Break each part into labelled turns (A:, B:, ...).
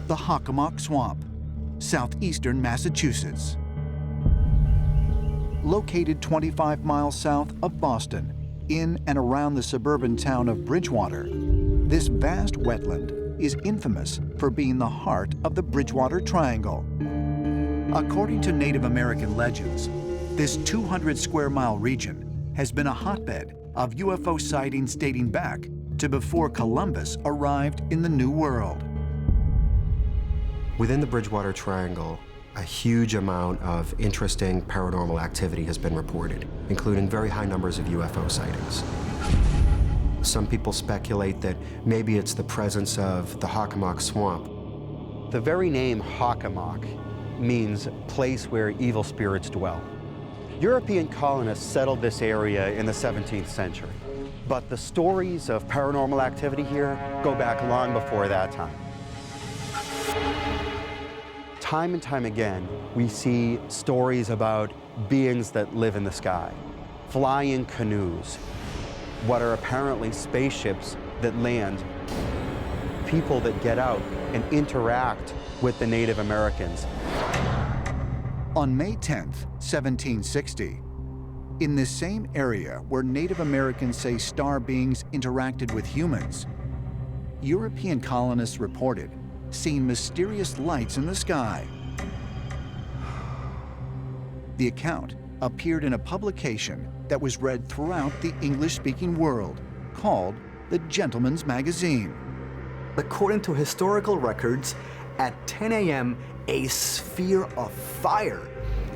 A: the Hockomock Swamp, southeastern Massachusetts. Located 25 miles south of Boston, in and around the suburban town of Bridgewater, this vast wetland is infamous for being the heart of the Bridgewater Triangle. According to Native American legends, this 200-square-mile region has been a hotbed of UFO sightings dating back to before Columbus arrived in the New World.
B: Within the Bridgewater Triangle, a huge amount of interesting paranormal activity has been reported, including very high numbers of UFO sightings. Some people speculate that maybe it's the presence of the Hockomock Swamp.
C: The very name Hockomock means place where evil spirits dwell. European colonists settled this area in the 17th century, but the stories of paranormal activity here go back long before that time. Time and time again, we see stories about beings that live in the sky, flying canoes, what are apparently spaceships that land, people that get out and interact with the Native Americans.
A: On May 10th, 1760, in this same area where Native Americans say star beings interacted with humans, European colonists reported seeing mysterious lights in the sky. The account appeared in a publication that was read throughout the English-speaking world called The Gentleman's Magazine.
D: According to historical records, at 10 a.m., a sphere of fire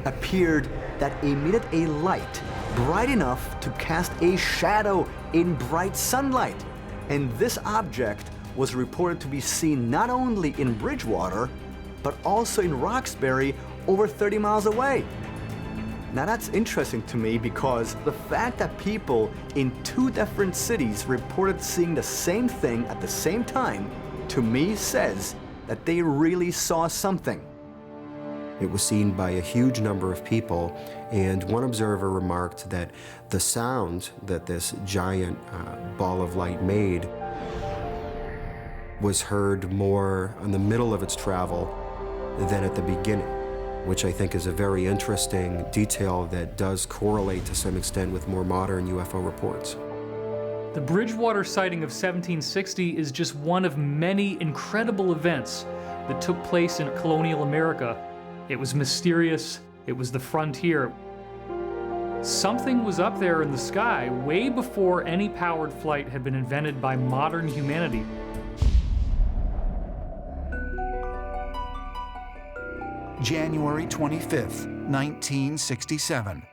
D: appeared that emitted a light bright enough to cast a shadow in bright sunlight. And this object was reported to be seen not only in Bridgewater, but also in Roxbury, over 30 miles away. Now that's interesting to me because the fact that people in two different cities reported seeing the same thing at the same time, to me says that they really saw something.
B: It was seen by a huge number of people, and one observer remarked that the sound that this giant ball of light made was heard more in the middle of its travel than at the beginning, which I think is a very interesting detail that does correlate to some extent with more modern UFO reports.
E: The Bridgewater sighting of 1760 is just one of many incredible events that took place in colonial America. It was mysterious, it was the frontier. Something was up there in the sky way before any powered flight had been invented by modern humanity.
A: January 25th, 1967.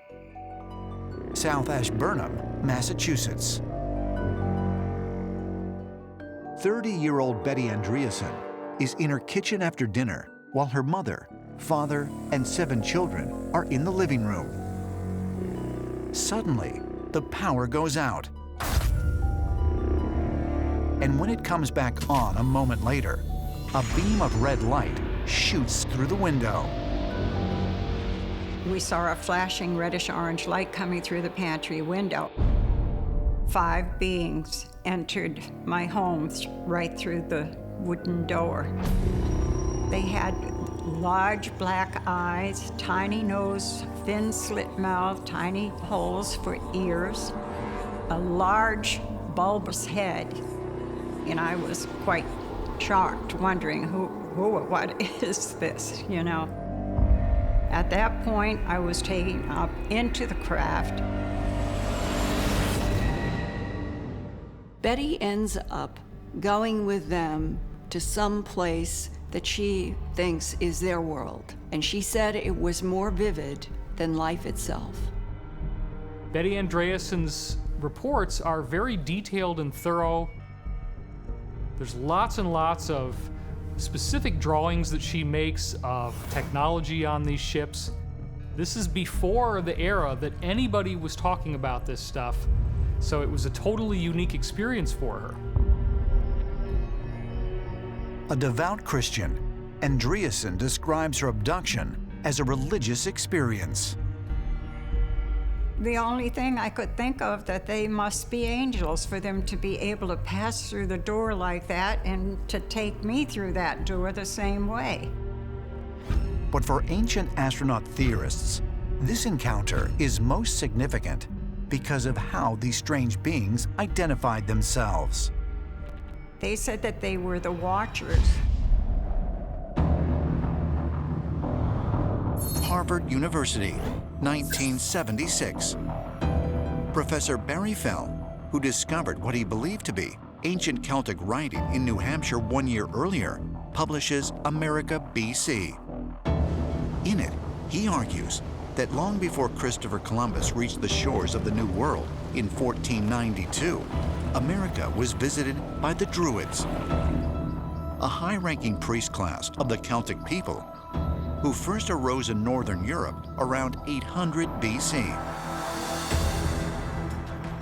A: South Ashburnham, Massachusetts. 30-year-old Betty Andreasen is in her kitchen after dinner while her mother, father, and 7 children are in the living room. Suddenly, the power goes out. And when it comes back on a moment later, a beam of red light shoots through the window.
F: We saw a flashing reddish-orange light coming through the pantry window. 5 beings entered my home right through the wooden door. They had large black eyes, tiny nose, thin slit mouth, tiny holes for ears, a large bulbous head, and I was quite shocked, wondering what is this, you know? At that point, I was taken up into the craft.
G: Betty ends up going with them to some place that she thinks is their world. And she said it was more vivid than life itself.
E: Betty Andreasen's reports are very detailed and thorough. There's lots and lots of specific drawings that she makes of technology on these ships. This is before the era that anybody was talking about this stuff, so it was a totally unique experience for her.
A: A devout Christian, Andreasen describes her abduction as a religious experience.
F: The only thing I could think of that they must be angels for them to be able to pass through the door like that and to take me through that door the same way.
A: But for ancient astronaut theorists, this encounter is most significant because of how these strange beings identified themselves.
F: They said that they were the Watchers.
A: Harvard University, 1976. Professor Barry Fell, who discovered what he believed to be ancient Celtic writing in New Hampshire 1 year earlier, publishes America, B.C. In it, he argues that long before Christopher Columbus reached the shores of the New World in 1492, America was visited by the Druids, a high-ranking priest class of the Celtic people who first arose in northern Europe around 800 BC.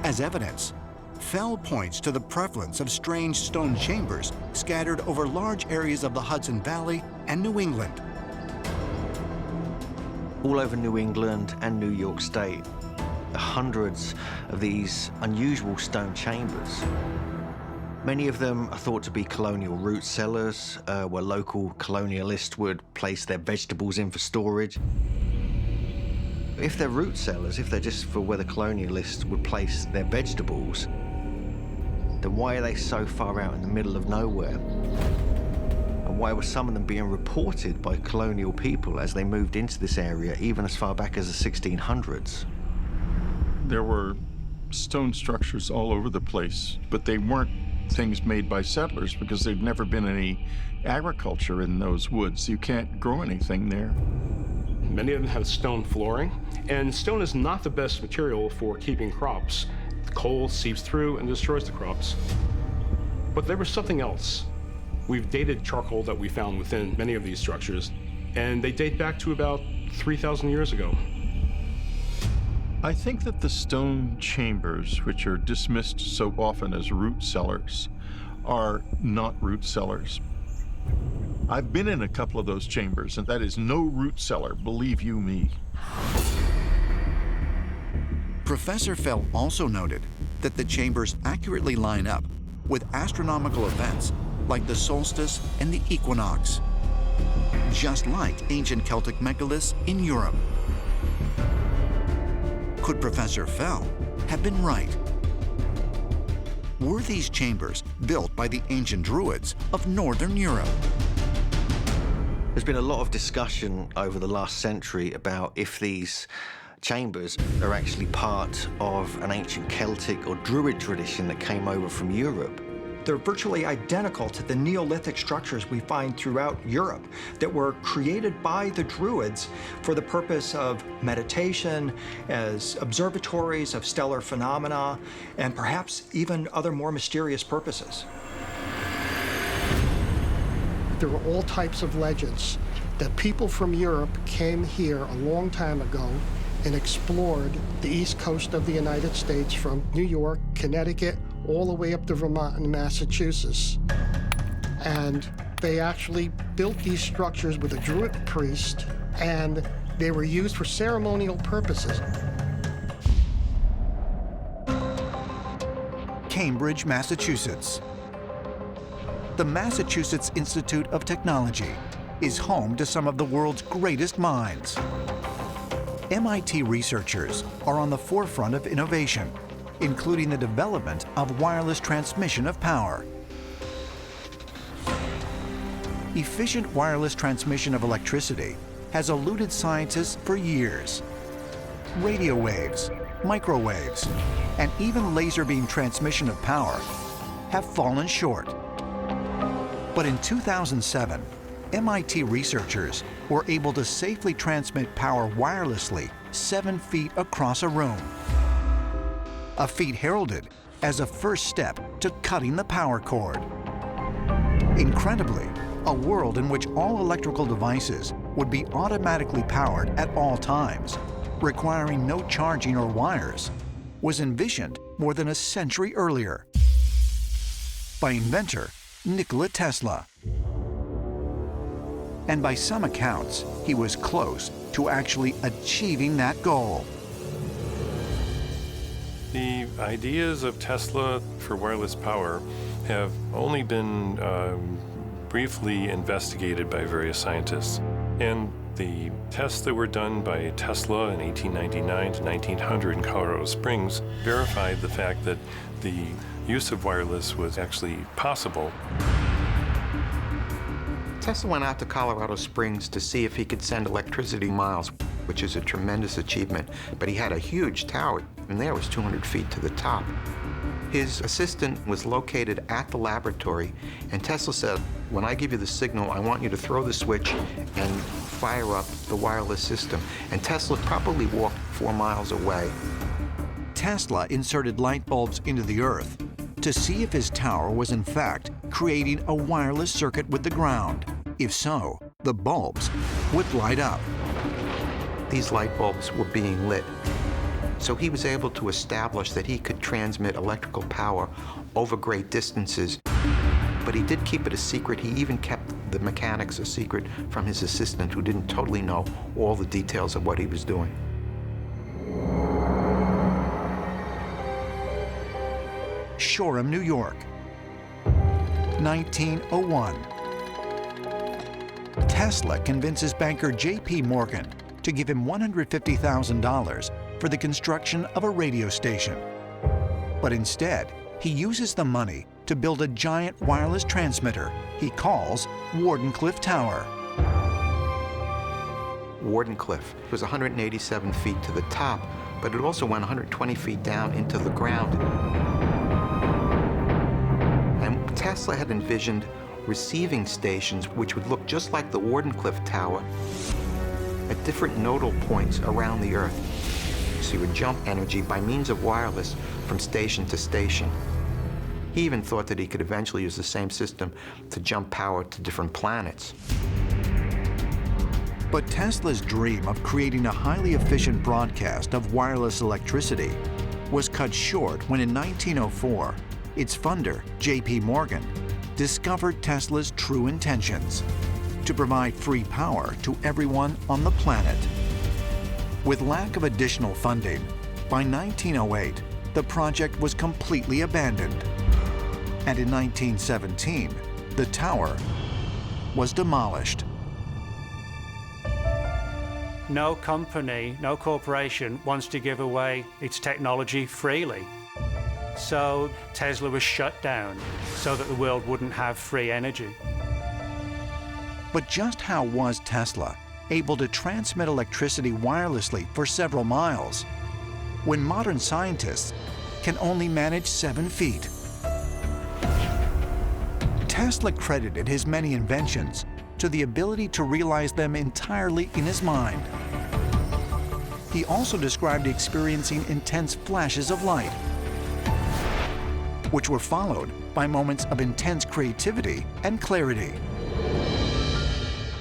A: As evidence, Fell points to the prevalence of strange stone chambers scattered over large areas of the Hudson Valley and New England.
H: All over New England and New York State, hundreds of these unusual stone chambers. Many of them are thought to be colonial root cellars, where local colonialists would place their vegetables in for storage. If they're root cellars, if they're just for where the colonialists would place their vegetables, then why are they so far out in the middle of nowhere? And why were some of them being reported by colonial people as they moved into this area, even as far back as the 1600s?
I: There were stone structures all over the place, but they weren't things made by settlers because there'd never been any agriculture in those woods. You can't grow anything there.
J: Many of them have stone flooring, and stone is not the best material for keeping crops. The coal seeps through and destroys the crops. But there was something else. We've dated charcoal that we found within many of these structures, and they date back to about 3,000 years ago.
I: I think that the stone chambers, which are dismissed so often as root cellars, are not root cellars. I've been in a couple of those chambers, and that is no root cellar, believe you me.
A: Professor Fell also noted that the chambers accurately line up with astronomical events like the solstice and the equinox, just like ancient Celtic megaliths in Europe. Could Professor Fell have been right? Were these chambers built by the ancient Druids of Northern Europe?
H: There's been a lot of discussion over the last century about if these chambers are actually part of an ancient Celtic or Druid tradition that came over from Europe.
K: They're virtually identical to the Neolithic structures we find throughout Europe that were created by the Druids for the purpose of meditation, as observatories of stellar phenomena, and perhaps even other more mysterious purposes.
L: There were all types of legends that people from Europe came here a long time ago and explored the east coast of the United States from New York, Connecticut, all the way up to Vermont and Massachusetts. And they actually built these structures with a Druid priest, and they were used for ceremonial purposes.
A: Cambridge, Massachusetts. The Massachusetts Institute of Technology is home to some of the world's greatest minds. MIT researchers are on the forefront of innovation, including the development of wireless transmission of power. Efficient wireless transmission of electricity has eluded scientists for years. Radio waves, microwaves, and even laser beam transmission of power have fallen short. But in 2007, MIT researchers were able to safely transmit power wirelessly 7 feet across a room. A feat heralded as a first step to cutting the power cord. Incredibly, a world in which all electrical devices would be automatically powered at all times, requiring no charging or wires, was envisioned more than a century earlier by inventor Nikola Tesla. And by some accounts, he was close to actually achieving that goal.
M: ideas of Tesla for wireless power have only been briefly investigated by various scientists. And the tests that were done by Tesla in 1899 to 1900 in Colorado Springs verified the fact that the use of wireless was actually possible.
B: Tesla went out to Colorado Springs to see if he could send electricity miles, which is a tremendous achievement. But he had a huge tower, and there was 200 feet to the top. His assistant was located at the laboratory, and Tesla said, when I give you the signal, I want you to throw the switch and fire up the wireless system. And Tesla probably walked 4 miles away.
A: Tesla inserted light bulbs into the earth to see if his tower was in fact creating a wireless circuit with the ground. If so, the bulbs would light up.
B: These light bulbs were being lit. So he was able to establish that he could transmit electrical power over great distances. But he did keep it a secret. He even kept the mechanics a secret from his assistant, who didn't totally know all the details of what he was doing.
A: Shoreham, New York, 1901. Tesla convinces banker J.P. Morgan to give him $150,000 for the construction of a radio station. But instead, he uses the money to build a giant wireless transmitter he calls Wardenclyffe Tower.
B: Wardenclyffe was 187 feet to the top, but it also went 120 feet down into the ground. And Tesla had envisioned receiving stations which would look just like the Wardenclyffe Tower at different nodal points around the Earth. So you would jump energy by means of wireless from station to station. He even thought that he could eventually use the same system to jump power to different planets.
A: But Tesla's dream of creating a highly efficient broadcast of wireless electricity was cut short when in 1904, its funder, J.P. Morgan, discovered Tesla's true intentions: to provide free power to everyone on the planet. With lack of additional funding, by 1908, the project was completely abandoned. And in 1917, the tower was demolished.
N: No company, no corporation wants to give away its technology freely. So Tesla was shut down so that the world wouldn't have free energy.
A: But just how was Tesla able to transmit electricity wirelessly for several miles when modern scientists can only manage 7 feet? Tesla credited his many inventions to the ability to realize them entirely in his mind. He also described experiencing intense flashes of light, which were followed by moments of intense creativity and clarity.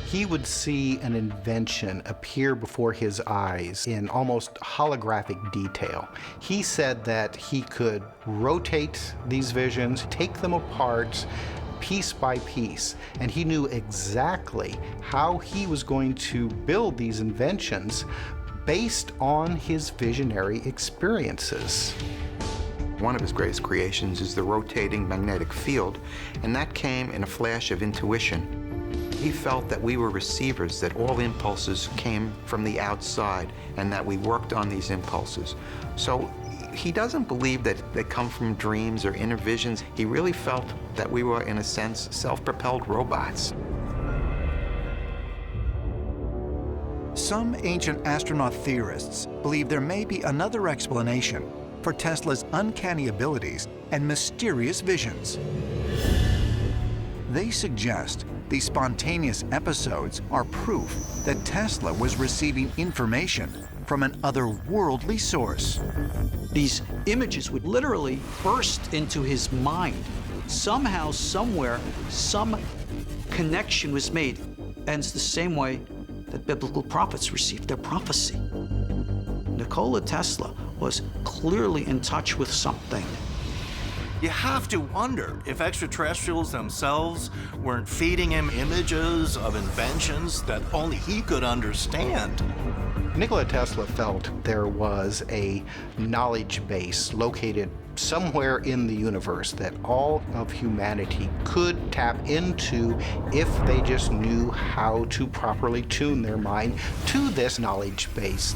O: He would see an invention appear before his eyes in almost holographic detail. He said that he could rotate these visions, take them apart piece by piece, and he knew exactly how he was going to build these inventions based on his visionary experiences.
B: One of his greatest creations is the rotating magnetic field, and that came in a flash of intuition. He felt that we were receivers, that all impulses came from the outside, and that we worked on these impulses. So he doesn't believe that they come from dreams or inner visions. He really felt that we were, in a sense, self-propelled robots.
A: Some ancient astronaut theorists believe there may be another explanation for Tesla's uncanny abilities and mysterious visions. They suggest these spontaneous episodes are proof that Tesla was receiving information from an otherworldly source.
P: These images would literally burst into his mind. Somehow, somewhere, some connection was made. And it's the same way that biblical prophets received their prophecy. Nikola Tesla was clearly in touch with something.
Q: You have to wonder if extraterrestrials themselves weren't feeding him images of inventions that only he could understand.
O: Nikola Tesla felt there was a knowledge base located somewhere in the universe that all of humanity could tap into if they just knew how to properly tune their mind to this knowledge base.